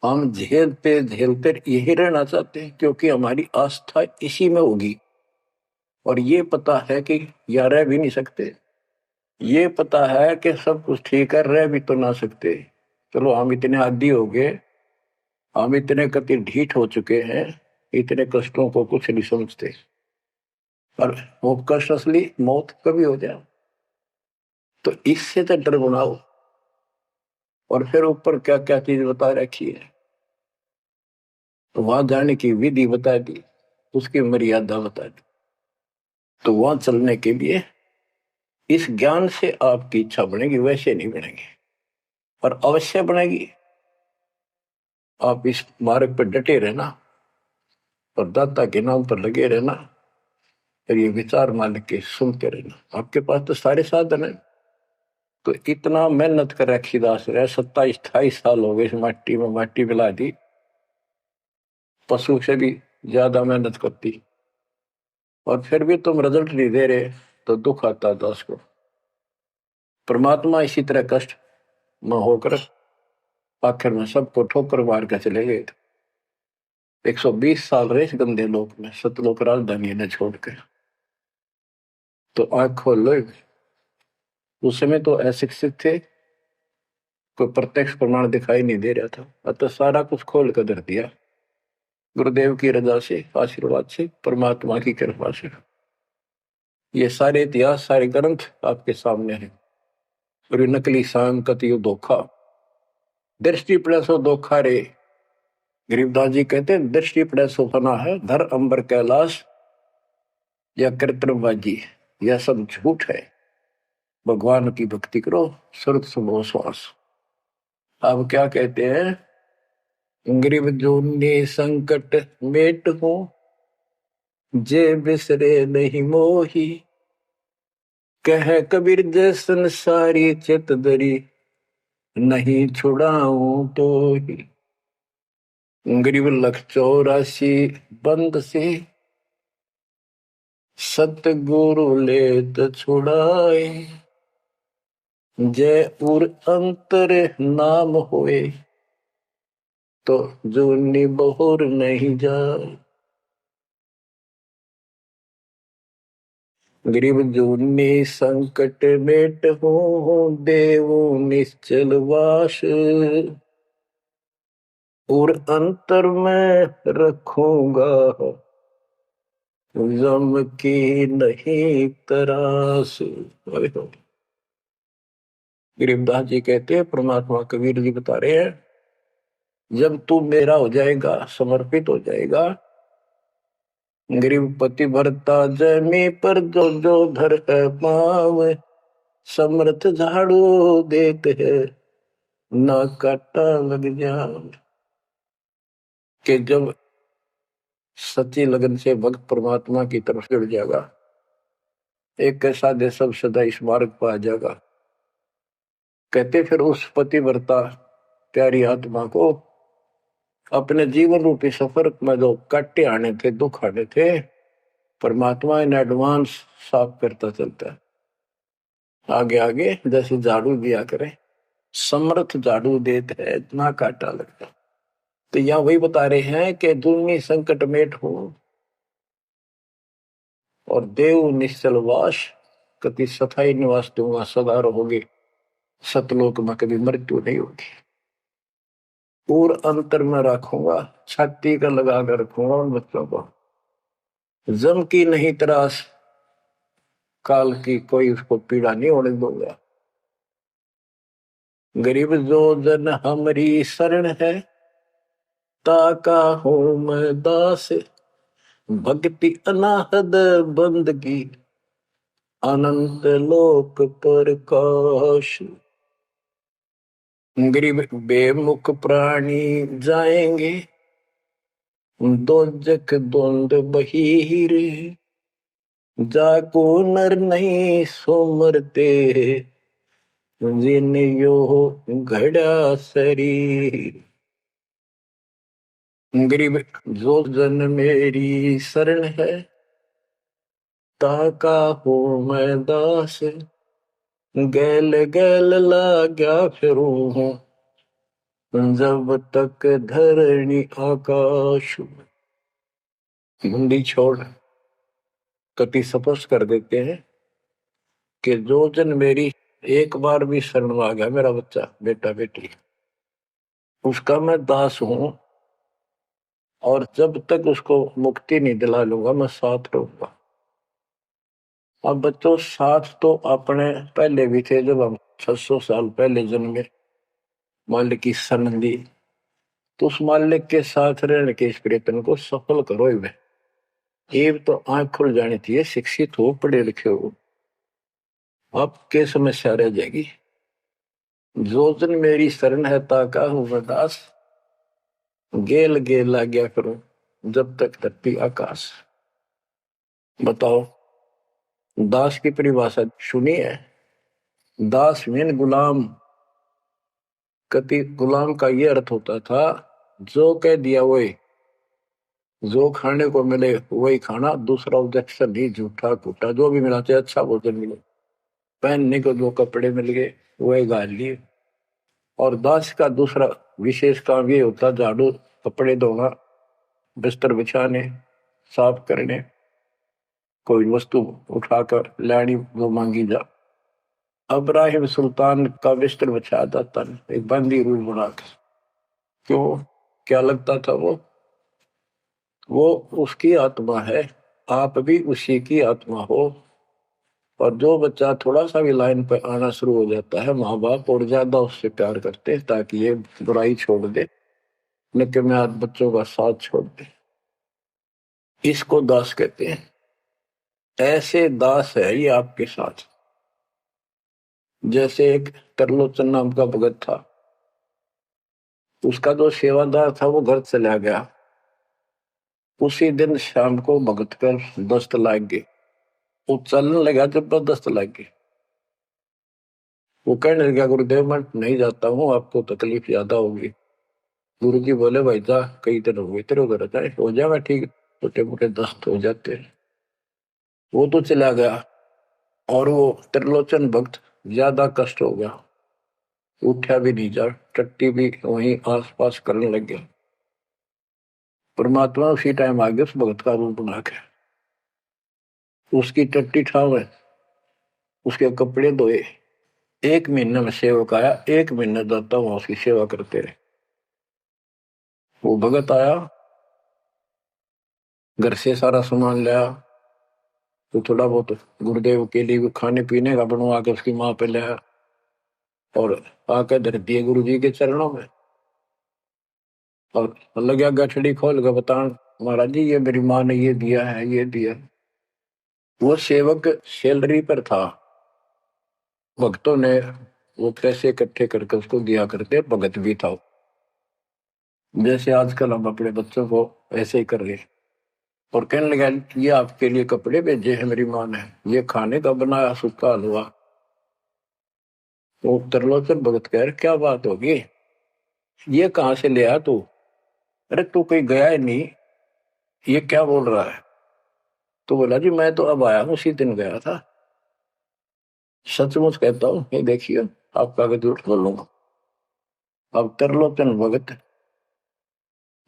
हम झेलते झेलते यही रहना चाहते हैं, क्योंकि हमारी आस्था इसी में होगी। और ये पता है कि या रह भी नहीं सकते, ये पता है कि सब कुछ ठीक है, रह भी तो ना सकते। चलो हम इतने आदी हो गए, हम इतने कति ढीठ हो चुके हैं, इतने कष्टों को कुछ नहीं समझते। और वो कष्ट असली मौत कभी हो जाए, तो इससे तो डर बनाओ। और फिर ऊपर क्या क्या चीज बता रखी है, तो वहां जाने की विधि बता दी, उसकी मर्यादा बता दी। तो वहां चलने के लिए इस ज्ञान से आपकी इच्छा बनेगी, वैसे नहीं बनेगी, और अवश्य बनेगी। आप इस मार्ग पर डटे रहना और दाता के नाम पर लगे रहना, और ये विचार मालिक के सुनते रहना। आपके पास तो सारे साधन है। तो इतना मेहनत कर रखी दास रहे, 27-28 साल हो गए इस माटी में, माटी मिला दी, पशु से भी ज्यादा मेहनत करती, और फिर भी तुम रिजल्ट नहीं दे रहे, तो दुख आता दास को। परमात्मा इसी तरह कष्ट में होकर आखिर में सबको ठोकर मार कर चले गए थे। 120 साल रहे इस गंदे लोक में, सतलोक राजधानी ने छोड़कर। तो आंख खोल लो। उस समय तो अशिक्षित थे, कोई प्रत्यक्ष प्रमाण दिखाई नहीं दे रहा था, अतः सारा कुछ खोल कर धर दिया, गुरुदेव की रजा से, आशीर्वाद से, परमात्मा की कृपा से। ये सारे इतिहास, सारे ग्रंथ आपके सामने हैं। और ये नकली सांग कतियो धोखा, दृष्टि पड़े सो धोखा रे। गरीबदास जी कहते हैं दृष्टि पड़े सो फना है, धर अंबर कैलाश या कृत्रिमबाजी, यह सब झूठ है। भगवान की भक्ति करो, सुरत सुबह श्वास। अब क्या कहते हैं, गरीब जोनी संकट मेट हो, जे बिसरे नहीं मोही। कह कबीर जय संसारी चित दरी, नहीं छुड़ाऊं तो ही। गरीब लख 84 बंद से, सतगुरु लेत छुड़ाए। जय उर अंतर नाम होए, तो जूनी बहुर नहीं जाए। गरीब जूनी संकट मेट हो, देव निश्चल वास। और अंतर में रखूंगा, जम की नहीं तरास। गरीबदास जी कहते हैं, परमात्मा कबीर जी बता रहे हैं, जब तू मेरा हो जाएगा, समर्पित हो जाएगा, गरीब पति भरता जमी पर जो जो धर है पाव, समर्थ झाड़ू देते है, ना काटा लग जाए। कि जब सच्ची लगन से भक्त परमात्मा की तरफ जुड़ जाएगा, एक कैसा दे सब सदा इस मार्ग पर आ जाएगा। कहते फिर उस पतिव्रता प्यारी आत्मा को अपने जीवन रूपी सफर में जो काटे आने थे, दुख आने थे, परमात्मा इन एडवांस साफ करता चलता है। आगे आगे जैसे झाड़ू दिया करे, समर्थ झाड़ू देते है, इतना काटा लगता। तो यहाँ वही बता रहे हैं कि दुर्मी संकट मेट हो, और देव निश्चल वास, कति सथाई निवास दूंगा, सदा रहोगे। सतलोक में कभी मृत्यु नहीं होगी। और अंतर में रखूंगा, छाती का लगा कर रखूंगा उन बच्चों को। जम की नहीं त्रास, काल की कोई उसको पीड़ा नहीं होने दूंगा। गरीब जो जन हमारी शरण है, ताका हूं मैं दास। भक्ति अनाहद बंदगी, अनंत लोक प्रकाश। गरीब बेमुख प्राणी जाएंगे, दोजक द्वंद बहीर। जाको नर नहीं सोमरते, जिन यो घड़ा शरीर। गरीब जो जन मेरी शरण है, ताका हो मैं दास। गैल गैल लाग्या फिरूं हूँ, जब तक धरणी आकाश। मुंडी छोड़ कति स्पष्ट कर देते हैं कि जो जन मेरी एक बार भी शरण में आ गया, मेरा बच्चा बेटा बेटी, उसका मैं दास हूं, और जब तक उसको मुक्ति नहीं दिला लूंगा मैं साथ रहूंगा। अब बच्चों साथ तो अपने पहले भी थे, जब हम 600 साल पहले जन्मे, मालिक की शरण दी, तो उस मालिक के साथ रहने के इस प्रयत्न को सफल करो ही वे। ये तो आंख खुल जानी चाहिए, शिक्षित हो, पढ़े लिखे हो, आपके समस्या रह जाएगी। जो जन मेरी शरण है, ताका हूं मैं दास। गेल गेल आ गया करूं, जब तक धरती आकाश। बताओ, दास की परिभाषा सुनी है? दास मीन गुलाम। कति गुलाम का ये अर्थ होता था, जो कह दिया वही, जो खाने को मिले वही खाना, दूसरा ऑब्जेक्शन नहीं, झूठा फूटा जो भी मिला, चाहे अच्छा भोजन मिले, पहनने को जो कपड़े मिल गए वही गाल लिए। और दास का दूसरा विशेष काम ये होता, झाड़ू, कपड़े धोना, बिस्तर बिछाने, साफ करने, कोई वस्तु उठाकर लानी वो मांगी जा। अब्राहिम सुल्तान का बिस्तर बिछाया जाता, एक बंदी रूल बना के। क्यों? क्या लगता था वो उसकी आत्मा है, आप भी उसी की आत्मा हो। और जो बच्चा थोड़ा सा भी लाइन पर आना शुरू हो जाता है, माँ बाप और ज्यादा उससे प्यार करते हैं ताकि ये बुराई छोड़ दे, लेकिन मैं आज बच्चों का साथ छोड़ दे। इसको दास कहते हैं। ऐसे दास है ये आपके साथ। जैसे एक तरलोचन नाम का भगत था, उसका जो सेवादार था वो घर चला गया। उसी दिन शाम को भगत पर दस्त लग गई, वो चलने लगा, जबरदस्त लग गई। वो कहने लगा, गुरुदेव मैं नहीं जाता हूँ, आपको तकलीफ ज्यादा होगी। गुरु जी बोले, भाई जा, कई दिन हो गए तेरे उधर जाए, हो जाएगा ठीक, छोटे मोटे दस्त हो जाते हैं। वो तो चला गया, और वो त्रिलोचन भक्त ज्यादा कष्ट हो गया, उठा भी नहीं जा, टट्टी भी वहीं आस पास करने लग गया। परमात्मा उसी टाइम आ गया उस भगत का रूप बना के, उसकी टट्टी ठावे, उसके कपड़े धोए। 1 महीने में सेवक आया, 1 महीने जाता वहां उसकी सेवा करते रहे। वो भगत आया, घर से सारा सामान लाया, तो थोड़ा बहुत गुरुदेव के लिए खाने पीने का बनवा के उसकी माँ पे लाया, और आकर धर दिए गुरु जी के चरणों में। और लगा गठड़ी खोल के बतान, महाराज जी ये मेरी माँ ने ये दिया है, ये दिया। वो सेवक सैलरी पर था, भक्तों ने वो पैसे इकट्ठे करके उसको दिया करते, भगत भी था। जैसे आजकल हम अपने बच्चों को ऐसे ही कर रहे हैं। और कहने लगा, ये आपके लिए कपड़े भेजे हैं मेरी माँ ने, ये खाने का बनाया सूखा हलवा। तो त्रिलोचन भगत कह रहे, क्या बात होगी, ये कहाँ से ले आया तू? अरे तू कहीं गया ही नहीं, ये क्या बोल रहा है? तो बोला, जी मैं तो अब आया हूँ, उसी दिन गया था। सचमुच कहता हूँ, ये देखिए, आपका अगर झूठ बोलूंगा। अब त्रिलोचन भगत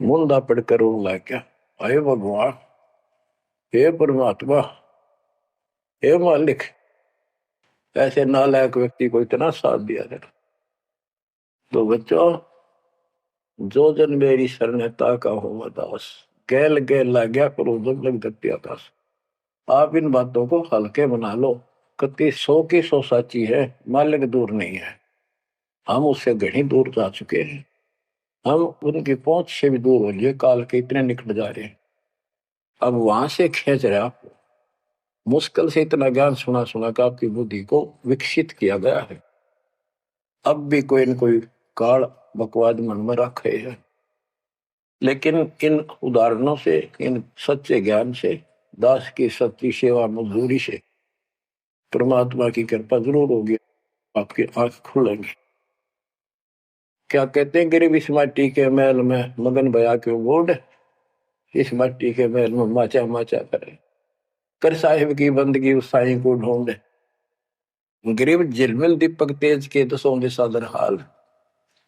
मुंदा पड़कर रोने लग गया, अरे भगवान, हे परमात्मा, हे मालिक, ऐसे नालायक व्यक्ति को इतना साथ दिया जाए। तो बच्चों, जो जन मेरी शरणता का हो दास, गैल गैल लाग्या करो जब लग दत्ती आकाश। आप इन बातों को हल्के बना लो, कति 100 की 100 साची है, मालिक दूर नहीं है। हम उससे घनी दूर जा चुके हैं, हम उनकी पहुंच से भी दूर हो लिए, काल के इतने निकट जा रहे हैं। अब वहां से खींच रहे आपको, मुश्किल से इतना ज्ञान सुना सुना कर आपकी बुद्धि को विकसित किया गया है। अब भी कोई न कोई काल बकवाद मन में रखे है, लेकिन इन उदाहरणों से, इन सच्चे ज्ञान से, दास की सच्ची सेवा मजदूरी से परमात्मा की कृपा जरूर होगी, आपकी आंख खुलेंगी। क्या कहते हैं, गिरिव इस माटी के महल में मगन भया क्यों गोड, इस मिट्टी के महल में माचा माचा करे, कर साहिब की बंदगी उस साईं को ढूंढे। गरीब झिलमिल दीपक तेज के दसों दिशा दर हाल,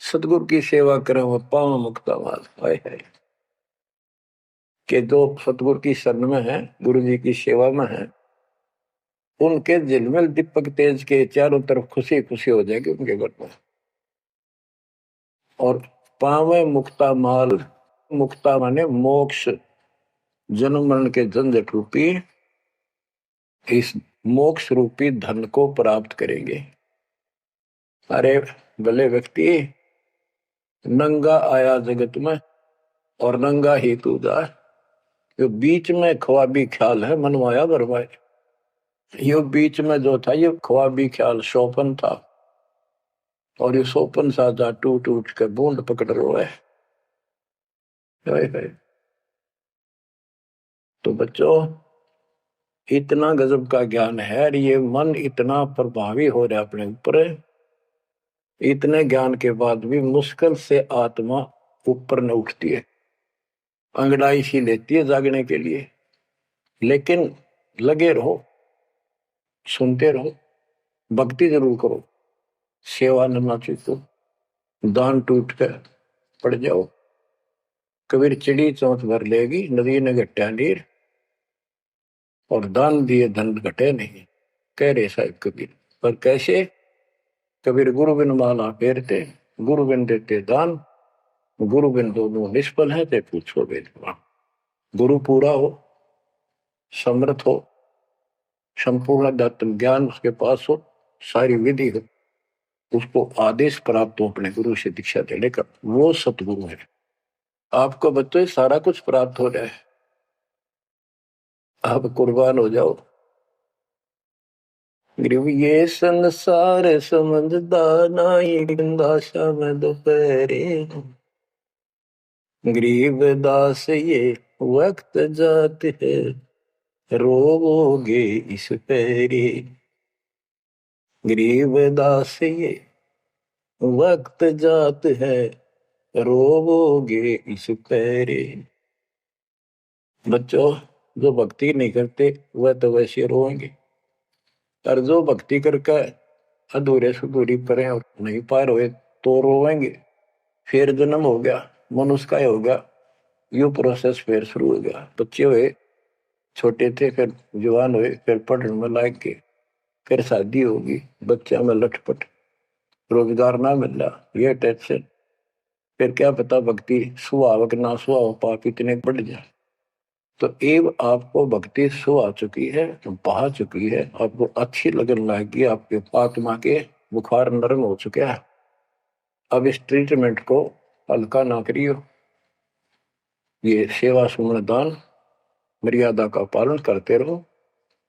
सतगुरु की सेवा करे वो पाव मुक्ता माल। हाय हाय, के जो सतगुरु की शरण में है, गुरु जी की सेवा में है, उनके झिलमिल दीपक तेज के चारों तरफ खुशी खुशी हो जाएगी उनके घर में। और पावे मुक्ता माल, मुक्ता माने मोक्ष, जन्म मरण के झंझट रूपी इस मोक्ष रूपी धन को प्राप्त करेंगे। अरे भले व्यक्ति, नंगा आया जगत में और नंगा ही तू जा, यो बीच में ख्वाबी ख्याल है मनवाया बरवाए। यो बीच में जो था ये ख्वाबी ख्याल सोपन था, और ये सोपन साजा टूट टूट के बूंद पकड़ रो है। तो बच्चों, इतना गजब का ज्ञान है, और ये मन इतना प्रभावी हो रहा है अपने ऊपर, इतने ज्ञान के बाद भी मुश्किल से आत्मा ऊपर न उठती है, अंगड़ाई सी लेती है जागने के लिए। लेकिन लगे रहो, सुनते रहो, भक्ति जरूर करो, सेवा न चूको, दान टूट कर पड़ जाओ। कबीर चिड़ी चौंच भर लेगी, नदी ने घटा नीर, और दान दिए धन घटे नहीं, कह रहे साहिब कबीर। पर कैसे? कबीर गुरु बिन माला फेरते, गुरु बिन देते दान, गुरु बिन दोनों निष्फल है, ते पूछो वेदवान। गुरु पूरा हो, समर्थ हो, संपूर्ण अध्यात्म ज्ञान उसके पास हो, सारी विधि हो, उसको आदेश प्राप्त हो अपने गुरु से दीक्षा देने का, वो सतगुरु है। आपको बच्चों सारा कुछ प्राप्त हो जाए, आप कुर्बान हो जाओ। ये संसार समझदा नहीं, दासा में दोपहरे, गरीब दास ये वक्त जात है, रोवोगे इस पैरे। गरीब दास ये वक्त जात है, रोवोगे इस पैरे। बच्चों, जो भक्ति नहीं करते वह तो वैसे रोएंगे, और जो भक्ति करके अधूरे सुधूरी परे और नहीं पार हुए तो रोएंगे। फिर जन्म हो गया, मनुष्य का हो गया, यू प्रोसेस फिर शुरू हो गया। बच्चे हुए, छोटे थे, फिर जवान हुए, फिर पढ़ने में लायक के, फिर शादी होगी, बच्चा में लटपट, रोजगार ना मिल रहा, ये टेंशन, फिर क्या पता भक्ति सुहावक ना सुहाव पाप इतने बढ़ जाए। तो एव आपको भक्ति सो आ चुकी है, तो बहा चुकी है, आपको अच्छी लगन लगी, आपके आत्मा के बुखार नरम हो चुके हैं। अब इस ट्रीटमेंट को हल्का ना करियो, ये सेवा सुमन दान मर्यादा का पालन करते रहो,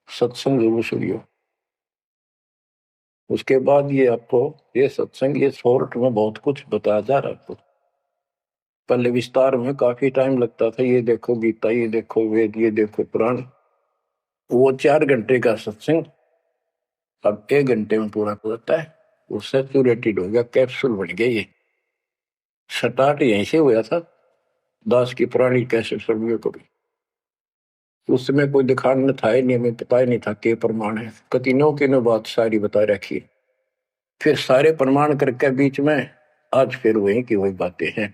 सत्संग जरूर सुनियो। उसके बाद ये आपको ये सत्संग, ये शॉर्ट में बहुत कुछ बताया जा रहा है आपको। पहले विस्तार में काफी टाइम लगता था, ये देखो गीता, ये देखो वेद, ये देखो पुराण, वो 4 घंटे का सत्संग अब 1 घंटे में पूरा हो जाता है। वो सैचुरेटेड हो गया, कैप्सूल बन गया। ये स्टार्ट यहीं से हुआ था, दास की पुरानी कैसेट सर्वियों को भी। उस समय कोई दिखाने था ही नहीं, हमें पता ही नहीं था के प्रमाण है, कतिनों की नो बात सारी बता रखी। फिर सारे प्रमाण करके बीच में आज फिर वही की वही बातें हैं।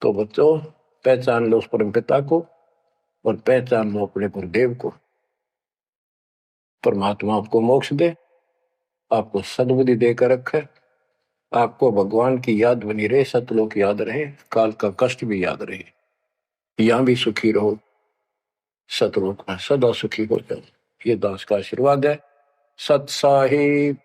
तो बच्चों, पहचान लो उस परम पिता को, और पहचान लो अपने गुरुदेव को। परमात्मा आपको मोक्ष दे, आपको सद्बुद्धि देकर रखे, आपको भगवान की याद बनी रहे, सतलोक याद रहे, काल का कष्ट भी याद रहे, यहां भी सुखी रहो, सतलोक में सदा सुखी हो जाओ। ये दास का आशीर्वाद है। सत साहिब।